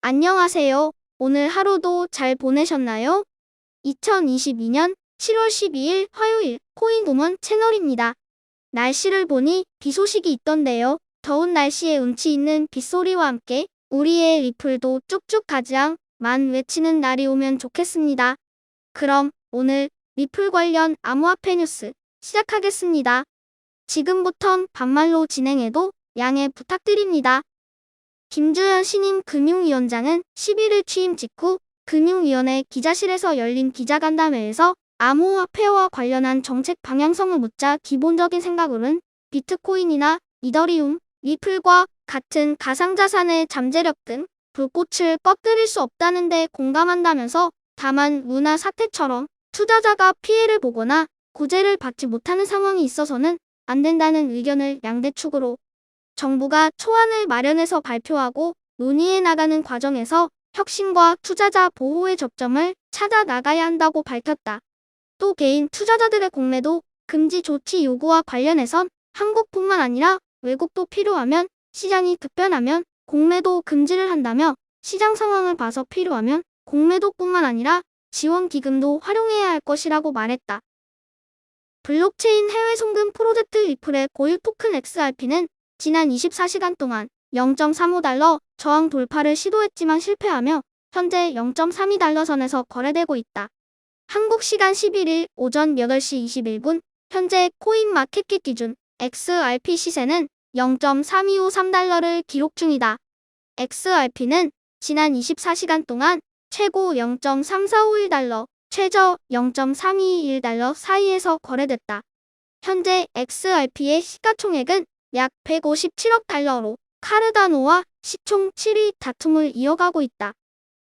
안녕하세요. 오늘 하루도 잘 보내셨나요? 2022년 7월 12일 화요일 코인도먼 채널입니다. 날씨를 보니 비 소식이 있던데요. 더운 날씨에 운치 있는 빗소리와 함께 우리의 리플도 쭉쭉 가지앙 만 외치는 날이 오면 좋겠습니다. 그럼 오늘 리플 관련 암호화폐 뉴스 시작하겠습니다. 지금부턴 반말로 진행해도 양해 부탁드립니다. 김주현 신임 금융위원장은 11일 취임 직후 금융위원회 기자실에서 열린 기자간담회에서 암호화폐와 관련한 정책 방향성을 묻자 기본적인 생각으로는 비트코인이나 이더리움, 리플과 같은 가상자산의 잠재력 등 불꽃을 꺼뜨릴 수 없다는 데 공감한다면서 다만 루나 사태처럼 투자자가 피해를 보거나 구제를 받지 못하는 상황이 있어서는 안 된다는 의견을 양대축으로 정부가 초안을 마련해서 발표하고 논의해 나가는 과정에서 혁신과 투자자 보호의 접점을 찾아 나가야 한다고 밝혔다. 또 개인 투자자들의 공매도 금지 조치 요구와 관련해선 한국뿐만 아니라 외국도 필요하면 시장이 급변하면 공매도 금지를 한다며 시장 상황을 봐서 필요하면 공매도뿐만 아니라 지원 기금도 활용해야 할 것이라고 말했다. 블록체인 해외 송금 프로젝트 리플의 고유 토큰 XRP는 지난 24시간 동안 0.35달러 저항 돌파를 시도했지만 실패하며 현재 0.32달러 선에서 거래되고 있다. 한국 시간 11일 오전 8시 21분 현재 코인마켓캡 기준 XRP 시세는 0.3253달러를 기록 중이다. XRP는 지난 24시간 동안 최고 0.3451달러, 최저 0.321달러 사이에서 거래됐다. 현재 XRP의 시가총액은 약 157억 달러로 카르다노와 시총 7위 다툼을 이어가고 있다.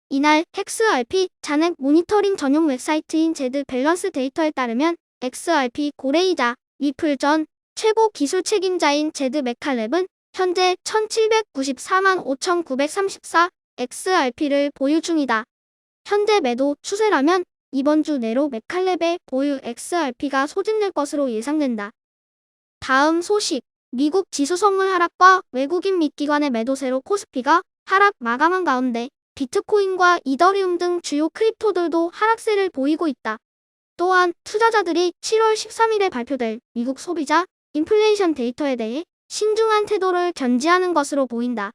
이날 XRP 잔액 모니터링 전용 웹사이트인 제드 밸런스 데이터에 따르면 XRP 고래이자 리플 전 최고 기술 책임자인 제드 맥칼렙은 현재 1794만 5,934 XRP를 보유 중이다. 현재 매도 추세라면 이번 주 내로 맥칼렙의 보유 XRP가 소진될 것으로 예상된다. 다음 소식. 미국 지수 선물 하락과 외국인 및 기관의 매도세로 코스피가 하락 마감한 가운데 비트코인과 이더리움 등 주요 크립토들도 하락세를 보이고 있다. 또한 투자자들이 7월 13일에 발표될 미국 소비자 인플레이션 데이터에 대해 신중한 태도를 견지하는 것으로 보인다.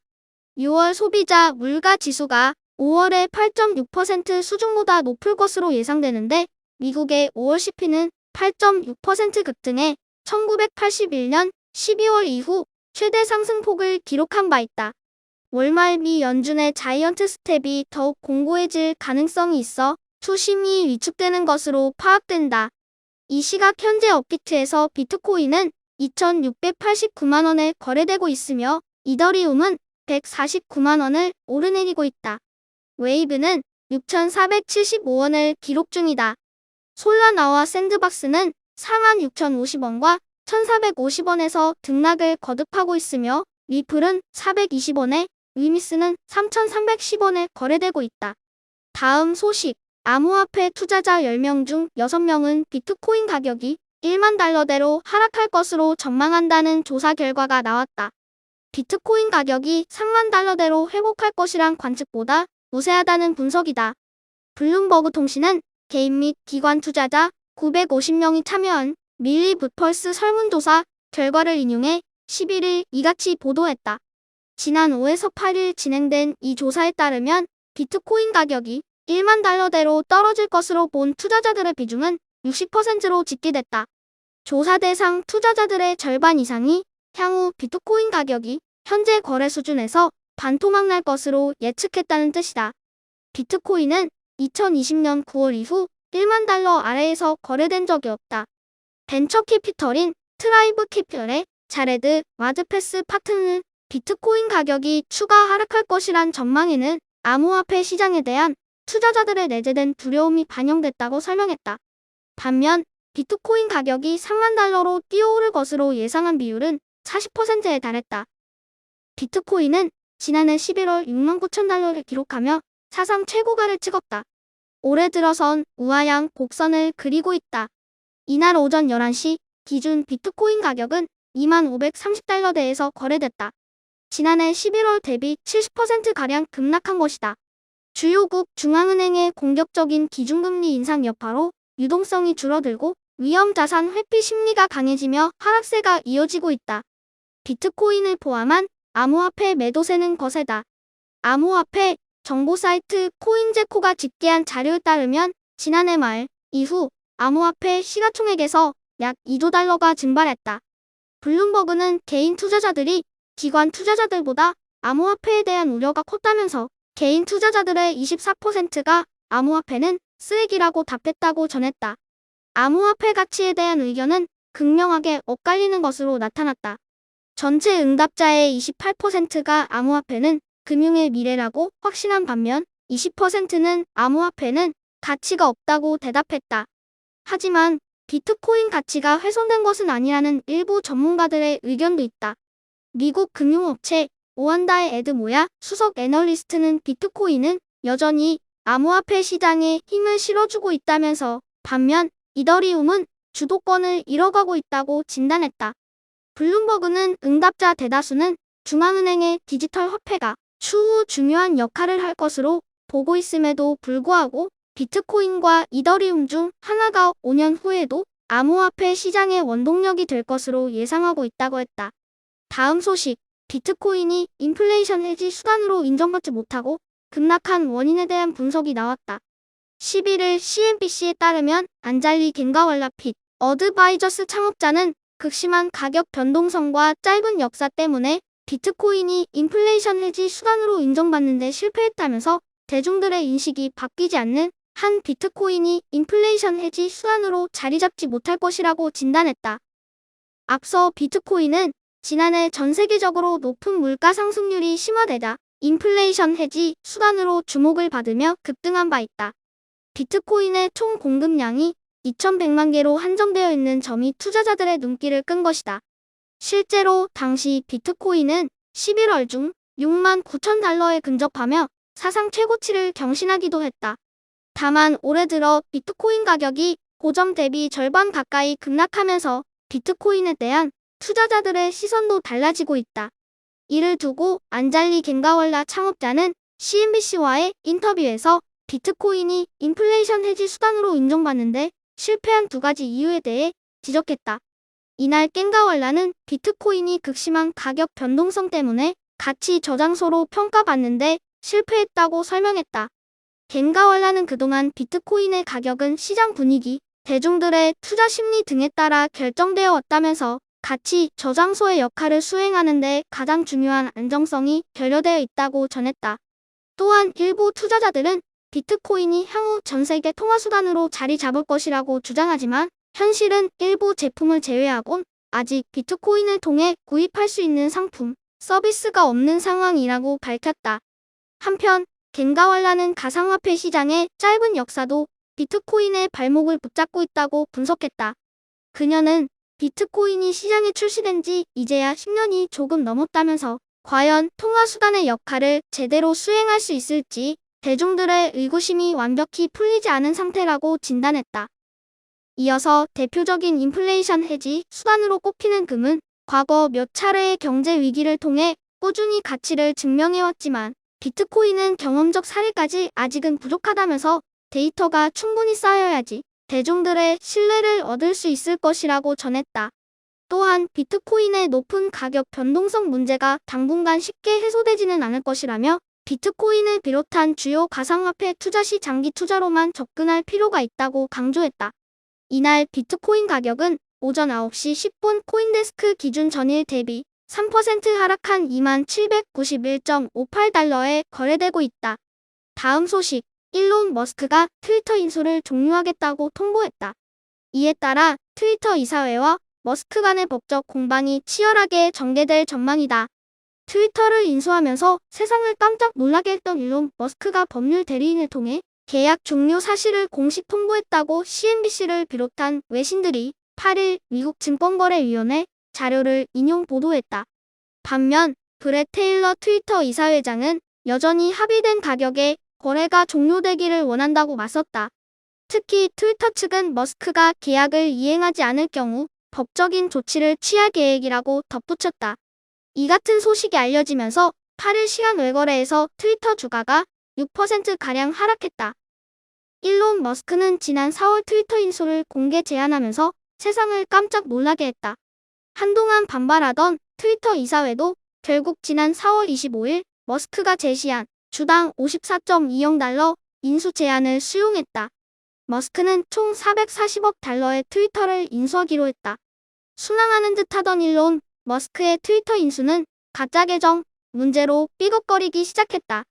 6월 소비자 물가 지수가 5월의 8.6% 수준보다 높을 것으로 예상되는데 미국의 5월 CP는 8.6% 급등해 1981년 12월 이후 최대 상승폭을 기록한 바 있다. 월말 미 연준의 자이언트 스텝이 더욱 공고해질 가능성이 있어 투심이 위축되는 것으로 파악된다. 이 시각 현재 업비트에서 비트코인은 2,689만 원에 거래되고 있으며 이더리움은 149만 원을 오르내리고 있다. 웨이브는 6,475원을 기록 중이다. 솔라나와 샌드박스는 46,050원과 1,450원에서 등락을 거듭하고 있으며 리플은 420원에 위미스는 3,310원에 거래되고 있다. 다음 소식. 암호화폐 투자자 10명 중 6명은 비트코인 가격이 1만 달러대로 하락할 것으로 전망한다는 조사 결과가 나왔다. 비트코인 가격이 3만 달러대로 회복할 것이란 관측보다 우세하다는 분석이다. 블룸버그 통신은 개인 및 기관 투자자 950명이 참여한 밀리부펄스 설문조사 결과를 인용해 11일 이같이 보도했다. 지난 5에서 8일 진행된 이 조사에 따르면 비트코인 가격이 1만 달러대로 떨어질 것으로 본 투자자들의 비중은 60%로 집계됐다. 조사 대상 투자자들의 절반 이상이 향후 비트코인 가격이 현재 거래 수준에서 반토막 날 것으로 예측했다는 뜻이다. 비트코인은 2020년 9월 이후 1만 달러 아래에서 거래된 적이 없다. 벤처 캐피털인 트라이브 캐피털의 자레드 와드패스 파트는 비트코인 가격이 추가 하락할 것이란 전망에는 암호화폐 시장에 대한 투자자들의 내재된 두려움이 반영됐다고 설명했다. 반면 비트코인 가격이 3만 달러로 뛰어오를 것으로 예상한 비율은 40%에 달했다. 비트코인은 지난해 11월 6만 9천 달러를 기록하며 사상 최고가를 찍었다. 올해 들어선 우하향 곡선을 그리고 있다. 이날 오전 11시 기준 비트코인 가격은 2만 530달러대에서 거래됐다. 지난해 11월 대비 70%가량 급락한 것이다. 주요국 중앙은행의 공격적인 기준금리 인상 여파로 유동성이 줄어들고 위험자산 회피 심리가 강해지며 하락세가 이어지고 있다. 비트코인을 포함한 암호화폐 매도세는 거세다. 암호화폐 정보 사이트 코인제코가 집계한 자료에 따르면 지난해 말 이후 암호화폐 시가총액에서 약 2조 달러가 증발했다. 블룸버그는 개인 투자자들이 기관 투자자들보다 암호화폐에 대한 우려가 컸다면서 개인 투자자들의 24%가 암호화폐는 쓰레기라고 답했다고 전했다. 암호화폐 가치에 대한 의견은 극명하게 엇갈리는 것으로 나타났다. 전체 응답자의 28%가 암호화폐는 금융의 미래라고 확신한 반면 20%는 암호화폐는 가치가 없다고 대답했다. 하지만 비트코인 가치가 훼손된 것은 아니라는 일부 전문가들의 의견도 있다. 미국 금융업체 오한다의 에드 모야 수석 애널리스트는 비트코인은 여전히 암호화폐 시장에 힘을 실어주고 있다면서 반면 이더리움은 주도권을 잃어가고 있다고 진단했다. 블룸버그는 응답자 대다수는 중앙은행의 디지털 화폐가 추후 중요한 역할을 할 것으로 보고 있음에도 불구하고 비트코인과 이더리움 중 하나가 5년 후에도 암호화폐 시장의 원동력이 될 것으로 예상하고 있다고 했다. 다음 소식, 비트코인이 인플레이션 해지 수단으로 인정받지 못하고 급락한 원인에 대한 분석이 나왔다. 11일 CNBC에 따르면 안잘리 겐가왈라 핏 어드바이저스 창업자는 극심한 가격 변동성과 짧은 역사 때문에 비트코인이 인플레이션 해지 수단으로 인정받는 데 실패했다면서 대중들의 인식이 바뀌지 않는 한 비트코인이 인플레이션 해지 수단으로 자리 잡지 못할 것이라고 진단했다. 앞서 비트코인은 지난해 전 세계적으로 높은 물가 상승률이 심화되다 인플레이션 해지 수단으로 주목을 받으며 급등한 바 있다. 비트코인의 총 공급량이 2,100만 개로 한정되어 있는 점이 투자자들의 눈길을 끈 것이다. 실제로 당시 비트코인은 11월 중 6만 9천 달러에 근접하며 사상 최고치를 경신하기도 했다. 다만 올해 들어 비트코인 가격이 고점 대비 절반 가까이 급락하면서 비트코인에 대한 투자자들의 시선도 달라지고 있다. 이를 두고 안잘리 겐가왈라 창업자는 CNBC와의 인터뷰에서 비트코인이 인플레이션 해지 수단으로 인정받는데 실패한 두 가지 이유에 대해 지적했다. 이날 겐가왈라는 비트코인이 극심한 가격 변동성 때문에 가치 저장소로 평가받는데 실패했다고 설명했다. 겐가왈라는 그동안 비트코인의 가격은 시장 분위기, 대중들의 투자 심리 등에 따라 결정되어 왔다면서 가치 저장소의 역할을 수행하는 데 가장 중요한 안정성이 결여되어 있다고 전했다. 또한 일부 투자자들은 비트코인이 향후 전 세계 통화수단으로 자리 잡을 것이라고 주장하지만 현실은 일부 제품을 제외하곤 아직 비트코인을 통해 구입할 수 있는 상품, 서비스가 없는 상황이라고 밝혔다. 한편 겐가왈라는 가상화폐 시장의 짧은 역사도 비트코인의 발목을 붙잡고 있다고 분석했다. 그녀는 비트코인이 시장에 출시된 지 이제야 10년이 조금 넘었다면서 과연 통화수단의 역할을 제대로 수행할 수 있을지 대중들의 의구심이 완벽히 풀리지 않은 상태라고 진단했다. 이어서 대표적인 인플레이션 해지 수단으로 꼽히는 금은 과거 몇 차례의 경제 위기를 통해 꾸준히 가치를 증명해왔지만 비트코인은 경험적 사례까지 아직은 부족하다면서 데이터가 충분히 쌓여야지 대중들의 신뢰를 얻을 수 있을 것이라고 전했다. 또한 비트코인의 높은 가격 변동성 문제가 당분간 쉽게 해소되지는 않을 것이라며 비트코인을 비롯한 주요 가상화폐 투자 시 장기 투자로만 접근할 필요가 있다고 강조했다. 이날 비트코인 가격은 오전 9시 10분 코인데스크 기준 전일 대비 3% 하락한 2791.58달러에 거래되고 있다. 다음 소식, 일론 머스크가 트위터 인수를 종료하겠다고 통보했다. 이에 따라 트위터 이사회와 머스크 간의 법적 공방이 치열하게 전개될 전망이다. 트위터를 인수하면서 세상을 깜짝 놀라게 했던 일론 머스크가 법률 대리인을 통해 계약 종료 사실을 공식 통보했다고 CNBC를 비롯한 외신들이 8일 미국 증권거래위원회 자료를 인용 보도했다. 반면 브렛 테일러 트위터 이사회장은 여전히 합의된 가격에 거래가 종료되기를 원한다고 맞섰다. 특히 트위터 측은 머스크가 계약을 이행하지 않을 경우 법적인 조치를 취할 계획이라고 덧붙였다. 이 같은 소식이 알려지면서 8일 시간 외거래에서 트위터 주가가 6%가량 하락했다. 일론 머스크는 지난 4월 트위터 인수를 공개 제안하면서 세상을 깜짝 놀라게 했다. 한동안 반발하던 트위터 이사회도 결국 지난 4월 25일 머스크가 제시한 주당 54.2억 달러 인수 제안을 수용했다. 머스크는 총 440억 달러의 트위터를 인수하기로 했다. 순항하는 듯하던 일론 머스크의 트위터 인수는 가짜 계정 문제로 삐걱거리기 시작했다.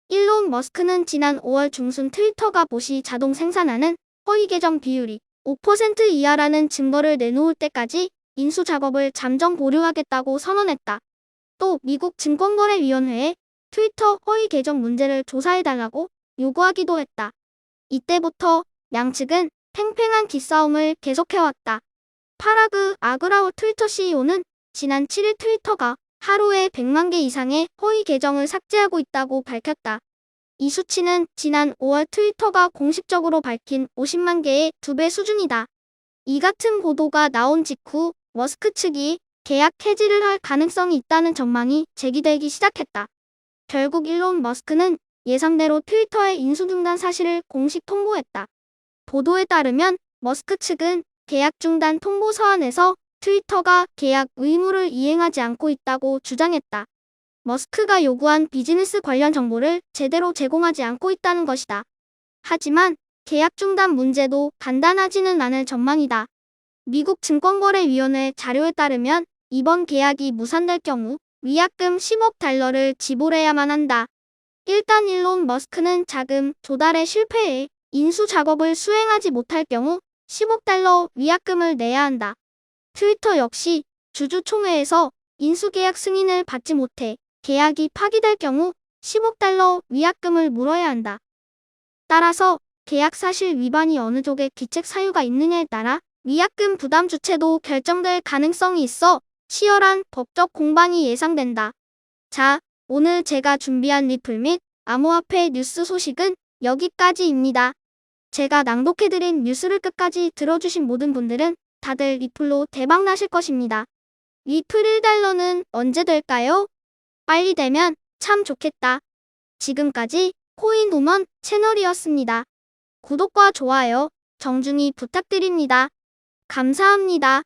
일론 머스크는 지난 5월 중순 트위터가 봇이 자동 생산하는 허위 계정 비율이 5% 이하라는 증거를 내놓을 때까지 인수 작업을 잠정 보류하겠다고 선언했다. 또 미국 증권거래위원회에 트위터 허위 계정 문제를 조사해달라고 요구하기도 했다. 이때부터 양측은 팽팽한 기싸움을 계속해왔다. 파라그 아그라우 트위터 CEO는 지난 7일 트위터가 하루에 100만 개 이상의 허위 계정을 삭제하고 있다고 밝혔다. 이 수치는 지난 5월 트위터가 공식적으로 밝힌 50만 개의 2배 수준이다. 이 같은 보도가 나온 직후 머스크 측이 계약 해지를 할 가능성이 있다는 전망이 제기되기 시작했다. 결국 일론 머스크는 예상대로 트위터의 인수 중단 사실을 공식 통보했다. 보도에 따르면 머스크 측은 계약 중단 통보 서한에서 트위터가 계약 의무를 이행하지 않고 있다고 주장했다. 머스크가 요구한 비즈니스 관련 정보를 제대로 제공하지 않고 있다는 것이다. 하지만 계약 중단 문제도 간단하지는 않을 전망이다. 미국 증권거래위원회 자료에 따르면 이번 계약이 무산될 경우 위약금 10억 달러를 지불해야만 한다. 일단 일론 머스크는 자금 조달에 실패해 인수 작업을 수행하지 못할 경우 10억 달러 위약금을 내야 한다. 트위터 역시 주주총회에서 인수계약 승인을 받지 못해 계약이 파기될 경우 10억 달러 위약금을 물어야 한다. 따라서 계약 사실 위반이 어느 쪽에 기책 사유가 있느냐에 따라 위약금 부담 주체도 결정될 가능성이 있어 치열한 법적 공방이 예상된다. 자, 오늘 제가 준비한 리플 및 암호화폐 뉴스 소식은 여기까지입니다. 제가 낭독해드린 뉴스를 끝까지 들어주신 모든 분들은 다들 리플로 대박 나실 것입니다. 리플 1달러는 언제 될까요? 빨리 되면 참 좋겠다. 지금까지 코인우먼 채널이었습니다. 구독과 좋아요 정중히 부탁드립니다. 감사합니다.